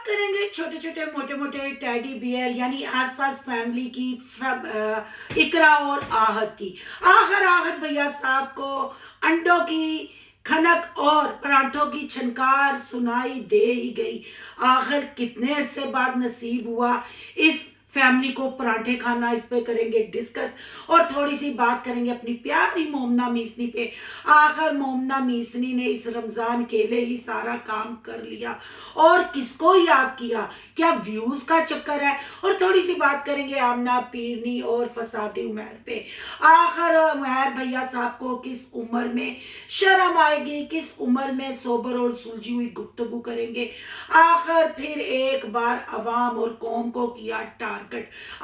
करेंगे छोटे छोटे मोटे मोटे टेडी बियर यानी आसपास फैमिली की इकरा और आहत की। आखिर आहत भैया साहब को अंडों की खनक और परांठों की छनकार सुनाई दे ही गई। आखिर कितने अरसे बाद नसीब हुआ इस फैमिली को परांठे खाना। इस पे करेंगे डिस्कस और थोड़ी सी बात करेंगे अपनी प्यारी मोमना मीसनी पे। आखिर मोमना मीसनी ने इस रमजान केले ही सारा काम कर लिया और किसको याद किया, क्या व्यूज का चक्कर है। और थोड़ी सी बात करेंगे आमना पीरनी और फसादी उमैर पे। आखिर उमैर भैया साहब को किस उम्र में शर्म आएगी, किस उम्र में सोबर और सुलझी हुई गुफ्तगू करेंगे। आखिर फिर एक बार अवाम और कौम को किया टारगेट।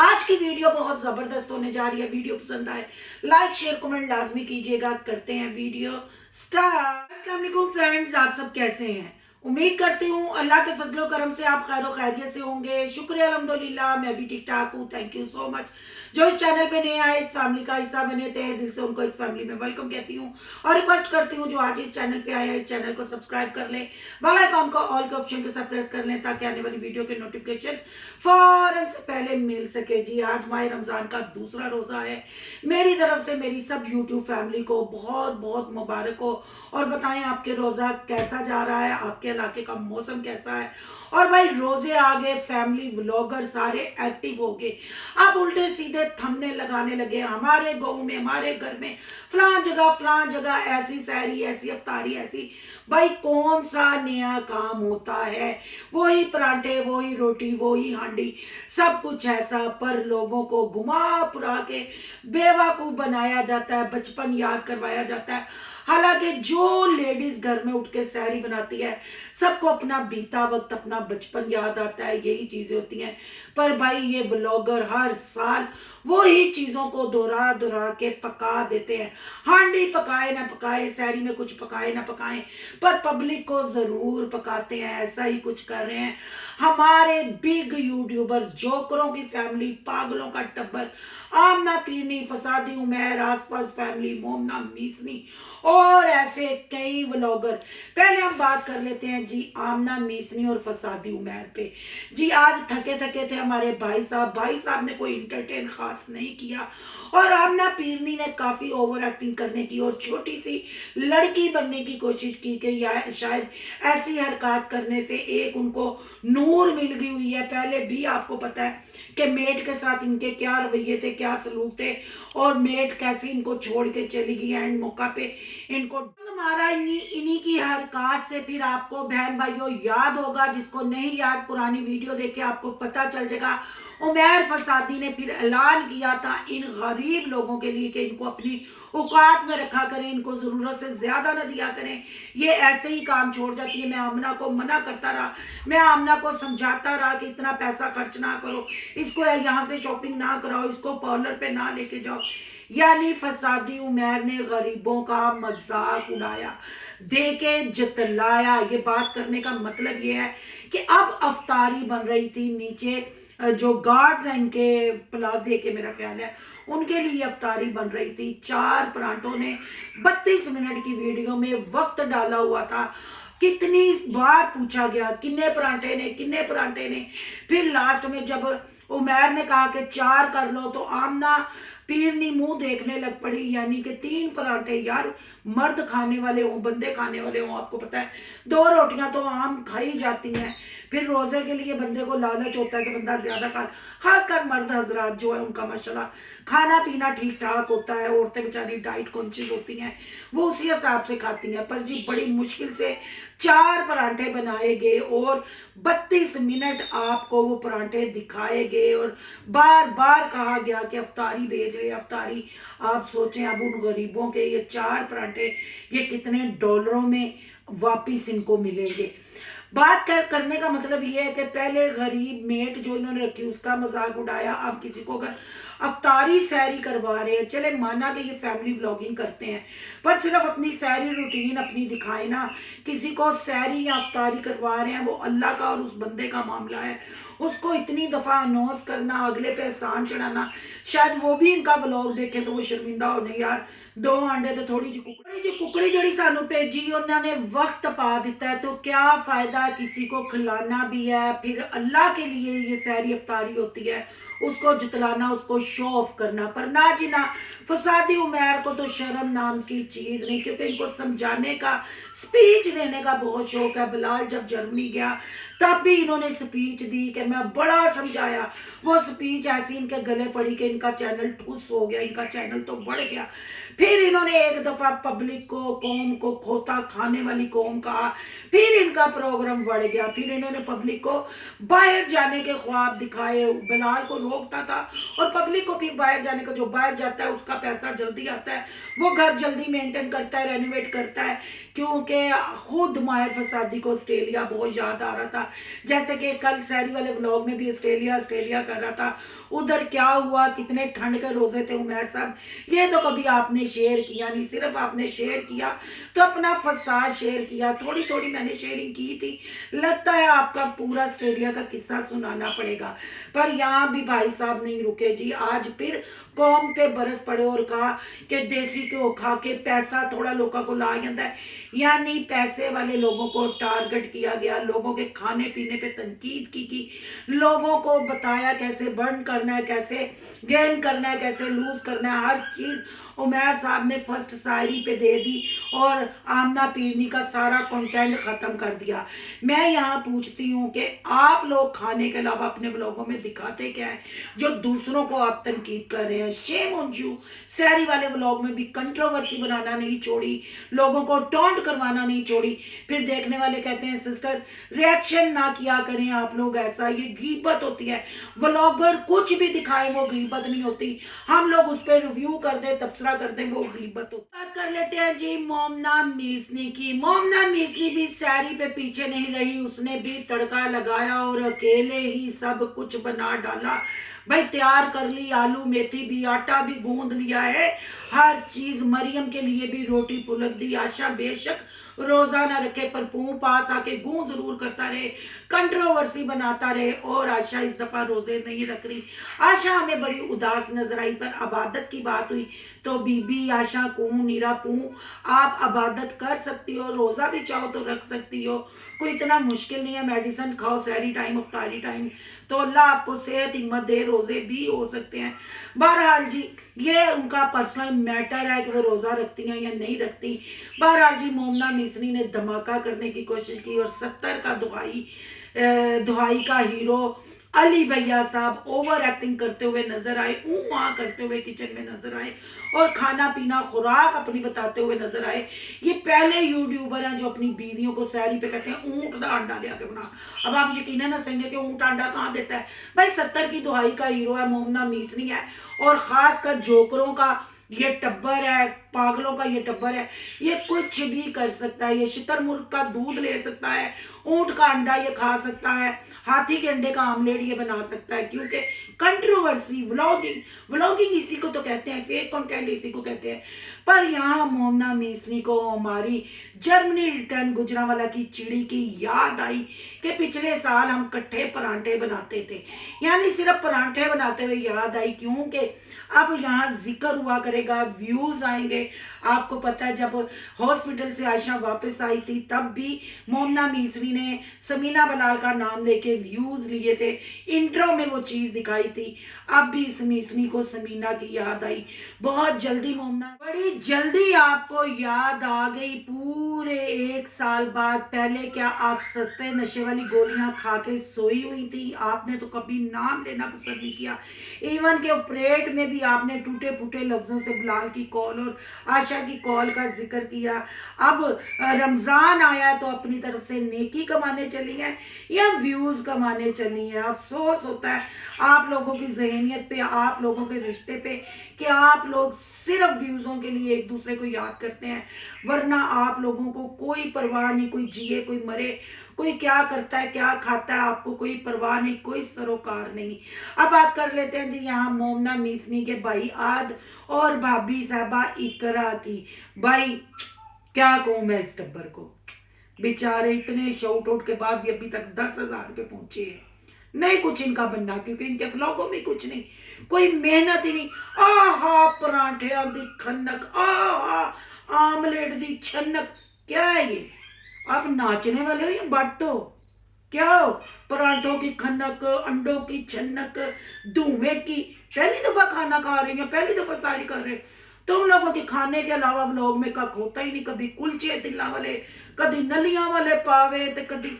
आज की वीडियो बहुत जबरदस्त होने जा रही है। वीडियो पसंद आए लाइक शेयर कमेंट लाजमी कीजिएगा। करते हैं वीडियो स्टार्ट। अस्सलाम वालेकुम फ्रेंड्स, आप सब कैसे हैं? उम्मीद करती हूँ अल्लाह के फजलो करम से आप खैर खैरियत से होंगे। शुक्रिया अल्हम्दुलिल्लाह, मैं भी ठीक ठाक हूँ। Thank you so much. जो इस चैनल पे नए आए, इस फैमिली का हिस्सा बने थे, दिल से उनको इस फैमिली में वेलकम कहती हूँ और रिक्वेस्ट करती हूँ जो आज इस चैनल पे आया इस चैनल को सब्सक्राइब कर लें, बेल आइकॉन को ऑल के ऑप्शन के साथ प्रेस कर लें ताकि आने वाली वीडियो के नोटिफिकेशन फौरन से पहले मिल सके। जी आज माह रमजान का दूसरा रोजा है। मेरी तरफ से मेरी सब यूट्यूब फैमिली को बहुत बहुत मुबारक हो। और बताएं आपके रोजा कैसा जा रहा है, आपके इलाके का मौसम कैसा है। और भाई रोजे आ गए, फैमिली व्लॉगर सारे एक्टिव हो गए। अब उल्टे सीधे थंबनेल लगाने लगे, हमारे गांव में हमारे घर में फलां जगह ऐसी सहरी ऐसी अफ्तारी ऐसी। भाई कौन सा नया काम होता है, वही परांठे वही रोटी वही हांडी, सब कुछ ऐसा, पर लोगों को घुमा पुरा के बेवकूफ बनाया जाता है, बचपन याद करवाया जाता है। हालांकि जो लेडीज घर में उठ के सहरी बनाती है सबको अपना बीता वक्त अपना बचपन याद आता है, यही चीजें होती हैं। पर भाई ये ब्लॉगर हर साल वही चीजों को दोहरा दोहरा के पका देते हैं। हांडी पकाए ना पकाए, सहरी में कुछ पकाए ना पकाए, पर पब्लिक को जरूर पकाते हैं। ऐसा ही कुछ कर रहे हैं हमारे बिग यूट्यूबर, जोकरों की फैमिली, पागलों का टब्बर, आमना पीरनी, फसादी उमैर, आसपास फैमिली, मोमना मीसनी और ऐसे कई व्लॉगर। पहले हम बात कर लेते हैं जी आमना मीसनी और फसादी उमैर पे। जी आज थके थके थे हमारे भाई साहब ने कोई इंटरटेन खास नहीं किया और आमना पीरनी ने काफी ओवर एक्टिंग करने की और छोटी सी लड़की बनने की कोशिश की कि शायद ऐसी हरकत करने से एक उनको नूर मिल गई हुई है। पहले भी आपको पता है कि मेट के साथ इनके क्या रवैये थे, क्या सलूक थे और मेट कैसे इनको छोड़ के चली गई एंड मौका पे इनको मारा। इन्हीं की हरकत से फिर आपको बहन भाइयों याद होगा, जिसको नहीं याद पुरानी वीडियो देख के आपको पता चल जाएगा। उमैर फसादी ने फिर ऐलान किया था इन गरीब लोगों के लिए कि इनको अपनी औकात में रखा करें, इनको जरूरत से ज्यादा न दिया करें, ये ऐसे ही काम छोड़ जाती है। मैं आमना को मना करता रहा, मैं आमना को समझाता रहा कि इतना पैसा खर्च ना करो, इसको यहाँ से शॉपिंग ना कराओ, इसको पार्लर पे ना लेके जाओ। यानी फसादी उमैर ने गरीबों का मजाक उड़ाया, देके जतलाया। ये बात करने का मतलब ये है कि अब अफ्तारी बन रही थी नीचे, जो गार्ड्स हैं इनके प्लाजे के, मेरा ख्याल है उनके लिए अफ्तारी बन रही थी। 4 परांठों ने 32 मिनट की वीडियो में वक्त डाला हुआ था। कितनी बार पूछा गया किन्ने परांठे ने। फिर लास्ट में जब उमैर ने कहा कि 4 कर लो तो आमना पीरनी मुंह देखने लग पड़ी, यानी कि 3 परांठे। यार मर्द खाने वाले हों, बंदे खाने वाले हों, आपको पता है 2 रोटियां तो आम खाई जाती हैं। फिर रोजे के लिए बंदे को लालच होता है कि बंदा ज्यादा खा, खासकर मर्द हजरात जो है उनका माशाल्लाह खाना पीना ठीक ठाक होता है। औरतें बेचारी डाइट कॉन्शियस होती हैं, वो उसी हिसाब से खाती हैं। पर जी बड़ी मुश्किल से 4 परांठे बनाए गए और 32 मिनट आपको वो परांठे दिखाए गए और बार बार कहा गया कि अफ्तारी भेज रहे अफ्तारी। आप सोचें अब उन गरीबों के ये 4 परांठे ये कितने डॉलरों में वापिस इनको मिलेंगे। बात करने का मतलब ये है कि पहले गरीब मेट जो इन्होंने रखी उसका मजाक उड़ाया, अब किसी को अगर अफ्तारी सहरी करवा रहे हैं, चले माना कि ये फैमिली व्लॉगिंग करते हैं, पर सिर्फ अपनी सहरी रूटीन अपनी दिखाए ना। किसी को सहरी या अफ्तारी करवा रहे हैं, वो अल्लाह का और उस बंदे का मामला है। उसको इतनी दफा अनाउंस करना, अगले पे एहसान चढ़ाना, शायद वो भी इनका व्लॉग देखे तो वो शर्मिंदा हो जाए। यार दो अंडे तो थोड़ी जी कुकड़ी जड़ी सानू भेजी उन्होंने वक्त पा दिता है, तो क्या फायदा किसी को खिलाना भी है, फिर अल्लाह के लिए ये सहरी अफ्तारी होती है, उसको जितलाना, उसको शो ऑफ करना। पर ना जी ना, फसादी उमैर को तो शर्म नाम की चीज नहीं, क्योंकि इनको समझाने का, स्पीच देने का बहुत शौक है। बिलाल जब जर्मनी गया तब भी इन्होंने स्पीच दी कि मैं बड़ा समझाया, वो स्पीच ऐसी इनके गले पड़ी कि इनका चैनल ठुस हो गया, इनका चैनल तो बढ़ गया। फिर इन्होंने एक दफा पब्लिक को, कौम को खोता खाने वाली कौम कहा, फिर इनका प्रोग्राम बढ़ गया। फिर इन्होंने पब्लिक को बाहर जाने के ख्वाब दिखाए, बिलाल को रोकता था और पब्लिक को फिर बाहर जाने का, जो बाहर जाता है उसका पैसा जल्दी आता है, वो घर जल्दी मेंटेन करता है, रेनोवेट करता है। क्योंकि खुद माहिर फसादी को ऑस्ट्रेलिया बहुत याद आ रहा था, जैसे कि कल सहरी वाले व्लॉग में भी ऑस्ट्रेलिया ऑस्ट्रेलिया कर रहा था। उधर क्या हुआ, कितने ठंड के रोजे थे उमैर साहब, ये तो कभी आपने शेयर किया नहीं। सिर्फ आपने शेयर किया तो अपना फसाद शेयर किया, थोड़ी थोड़ी मैंने शेयरिंग की थी। लगता है आपका पूरा ऑस्ट्रेलिया का किस्सा सुनाना पड़ेगा। पर यहाँ भी भाई साहब नहीं रुके जी, आज फिर कौम पे बरस पड़े और कहा कि देसी घ्यो खा के पैसा थोड़ा लोगों को ला जाता है। यानी पैसे वाले लोगों को टारगेट किया गया, लोगों के खाने पीने पे तनकीद की, लोगों को बताया कैसे बर्न करना है, कैसे गेन करना है, कैसे लूज करना है, हर चीज उमैर साहब ने फर्स्ट शायरी पे दे दी और आमना पीरनी का सारा कंटेंट खत्म कर दिया। मैं यहाँ पूछती हूँ कि आप लोग खाने के अलावा अपने ब्लॉगों में दिखाते क्या है जो दूसरों को आप तनकीद कर रहे हैं? Shame on you. सहरी वाले ब्लॉग में भी कंट्रोवर्सी बनाना नहीं छोड़ी, लोगों को टॉन्ट करवाना नहीं छोड़ी। फिर देखने वाले कहते हैं सिस्टर रिएक्शन ना किया करें आप लोग, ऐसा ये गीबत होती है। व्लॉगर कुछ भी दिखाए वो गीबत नहीं होती, हम लोग उस पर रिव्यू कर दे, तबसरा कर दे, वो गीबत होती। बात कर लेते हैं जी मोमना मीसनी की। मोमना मीसनी भी सहरी पे पीछे नहीं रही, उसने भी तड़का लगाया और अकेले ही सब कुछ बना डाला। भाई तैयार कर ली, आलू मेथी भी, आटा भी गूंद लिया है, हर चीज। मरियम के लिए भी रोटी पुलक दी। आशा बेशक रोजा ना रखे पर पूं पास आके गूं जरूर करता रहे, कंट्रोवर्सी बनाता रहे। और आशा इस दफा रोजे नहीं रख रही। आशा हमें बड़ी उदास नजर आई। पर अबादत की बात हुई तो बीबी आशा को नीरा पू, आप अबादत कर सकती हो, रोजा भी चाहो तो रख सकती हो, कोई इतना मुश्किल नहीं है। मेडिसिन खाओ सहरी टाइम, अफ्तारी टाइम, तो अल्लाह आपको सेहत हिम्मत दे, रोजे भी हो सकते हैं। बहरहाल जी ये उनका पर्सनल मैटर है कि वो रोजा रखती हैं या नहीं रखती। बहरहाल जी मोमना मिसरी ने धमाका करने की कोशिश की और 70 का दुहाई का हीरो अली भैया साहब ओवर एक्टिंग करते हुए नजर आए, वहाँ करते हुए किचन में नजर आए और खाना पीना खुराक अपनी बताते हुए नजर आए। ये पहले यूट्यूबर हैं जो अपनी बीवियों को सैरी पे कहते हैं ऊँट का अंडा लिया के बना। अब आप यकीनन ना सहेंगे कि ऊँट अंडा कहाँ देता है? भाई 70 की दुहाई का हीरो है, मोमना मीसनी है। और खासकर जोकरों का ये टब्बर है, पागलों का ये टब्बर है, ये कुछ भी कर सकता है। ये शुतुरमुर्ग का दूध ले सकता है, ऊंट का अंडा ये खा सकता है, हाथी के अंडे का आमलेट ये बना सकता है। क्योंकि कंट्रोवर्सी, व्लॉगिंग, व्लॉगिंग इसी को तो कहते हैं, फेक कंटेंट इसी को कहते हैं। पर यहाँ मोमना मीसनी को हमारी जर्मनी रिटर्न गुजरांवाला की चिड़ी की याद आई कि पिछले साल हम कट्ठे परांठे बनाते थे। यानी सिर्फ परांठे बनाते हुए याद आई, क्योंकि अब यहाँ जिक्र हुआ करेगा, व्यूज आएंगे। आपको पता है जब हॉस्पिटल से आयशा वापस आई थी तब भी मोमना मीसरी ने समीना बलाल का नाम लेके व्यूज लिए थे, इंट्रो में वो चीज दिखाई थी। अब भी इस मीसरी को समीना की याद आई। बहुत जल्दी मोमना, बड़ी जल्दी आपको याद आ गई पूरे 1 साल बाद। पहले क्या आप सस्ते नशे वाली गोलियां खा के सोई हुई थी? आपने तो कभी नाम लेना पसंद नहीं किया। इवन के ऑपरेट में भी आपने टूटे फूटे लफ्जों से बिलाल की कॉल और आशा की कॉल का जिक्र किया। अब रमजान आया तो अपनी तरफ से नेकी कमाने चली हैं या व्यूज कमाने चली हैं? अफसोस होता है आप लोगों की जहनियत पे, आप लोगों के रिश्ते पे, कि आप लोग सिर्फ व्यूजों के लिए एक दूसरे को याद करते हैं, वरना आप लोगों को कोई परवाह नहीं, कोई जिए कोई मरे, कोई क्या करता है क्या खाता है, आपको कोई परवाह नहीं, कोई सरोकार नहीं। अब बात कर लेते हैं जी यहाँ मोमना मीसनी के भाई आद और भाभी साहबा इकरा की। भाई क्या कहूँ मैं इस टब्बर को, बेचारे इतने शॉट आउट के बाद भी अभी तक 10,000 पे पहुंचे हैं। नहीं कुछ इनका बनना, क्योंकि इनके व्लॉगों में कुछ नहीं, कोई मेहनत ही नहीं। आहा परांठे दी खनक, आहा आमलेट दी छनक, क्या है ये? आप नाचने वाले हो या बट हो? क्या हो? परांठों की खनक, अंडों की छनक, धुएं की। पहली दफा खाना खा रही हैं, पहली दफा सारी कर रहे। तुम लोगों के खाने के अलावा व्लॉग में कख होता ही नहीं। कभी कुलचे तिल्ला वाले, कभी नलियां वाले पावे, तो कभी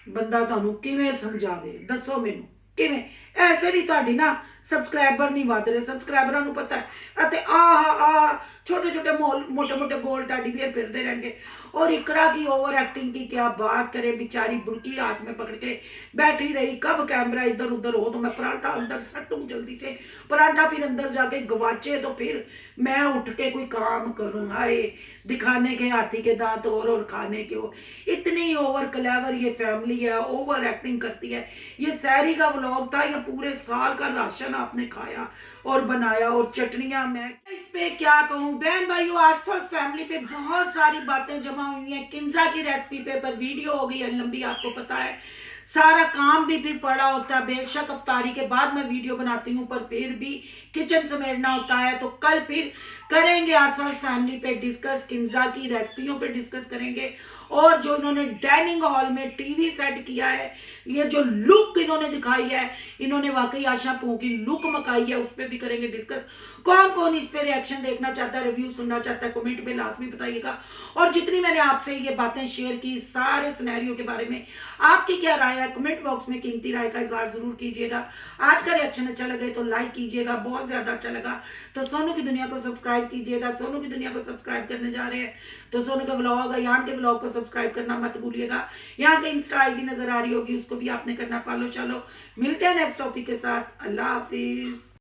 ਬੰਦਾ ਤੁਹਾਨੂੰ ਕਿਵੇਂ ਸਮਝਾਵੇ, ਦੱਸੋ ਮੈਨੂੰ ਕਿਵੇਂ? ਐਸੇ ਨਹੀਂ ਤੁਹਾਡੀ ਨਾ ਸਬਸਕ੍ਰਾਈਬਰ ਨਹੀਂ ਵਧ ਰਹੇ, ਸਬਸਕ੍ਰਾਈਬਰਾਂ ਨੂੰ ਪਤਾ ਹੈ। ਅਤੇ ਆਹ छोटे छोटे मोटे मोटे गोल टाडी बियर फिरते रहेंगे। और इकरा की ओवर एक्टिंग की क्या बात करे, बेचारी बुरकी हाथ में पकड़ के बैठी रही। कब कैमरा इधर उधर हो तो मैं परांठा अंदर सटूं जल्दी से, परांठा फिर अंदर जाके गवाचे तो फिर मैं उठ के कोई काम करूँ। आए दिखाने के हाथी के दांत और खाने के और। इतनी ओवर क्लेवर ये फैमिली है, ओवर एक्टिंग करती है। ये सैरी का व्लॉग था या पूरे साल का राशन आपने खाया और बनाया और चटनियां। मैं इस पे क्या कहूँ बहन भाइयों, आसपास फैमिली पे बहुत सारी बातें जमा हुई हैं। किंजा की रेसिपी पे पर वीडियो हो गई है लंबी, आपको पता है। सारा काम भी फिर पड़ा होता है। बेशक अफ्तारी के बाद मैं वीडियो बनाती हूँ, पर फिर भी किचन समेटना होता है। तो कल फिर करेंगे आसपास फैमिली पे डिस्कस, किंजा की रेसिपियों पे डिस्कस करेंगे। और जो इन्होंने डाइनिंग हॉल में टीवी सेट किया है, ये जो लुक इन्होंने दिखाई है, इन्होंने वाकई आशा पू की लुक मकाई है, उस पर भी करेंगे डिस्कस। कौन कौन इस पे रिएक्शन देखना चाहता है, रिव्यू सुनना चाहता है, कमेंट में लाजमी बताइएगा। और जितनी मैंने आपसे ये बातें शेयर की सारे सिनेरियो के बारे में, आपकी क्या राय है कमेंट बॉक्स में कीमती राय का इजहार जरूर कीजिएगा। आज का रिएक्शन अच्छा लगे तो लाइक कीजिएगा, बहुत ज्यादा अच्छा लगा तो सोनू की दुनिया को सब्सक्राइब कीजिएगा। सोनू की दुनिया को सब्सक्राइब करने जा रहे हैं तो सोनू का व्लॉग, यहाँ के व्लॉग को सब्सक्राइब करना मत भूलिएगा। यहाँ के इंस्टा आईडी नजर आ रही होगी, उसको भी आपने करना फॉलो। चलो मिलते हैं नेक्स्ट टॉपिक के साथ। अल्लाह हाफिज।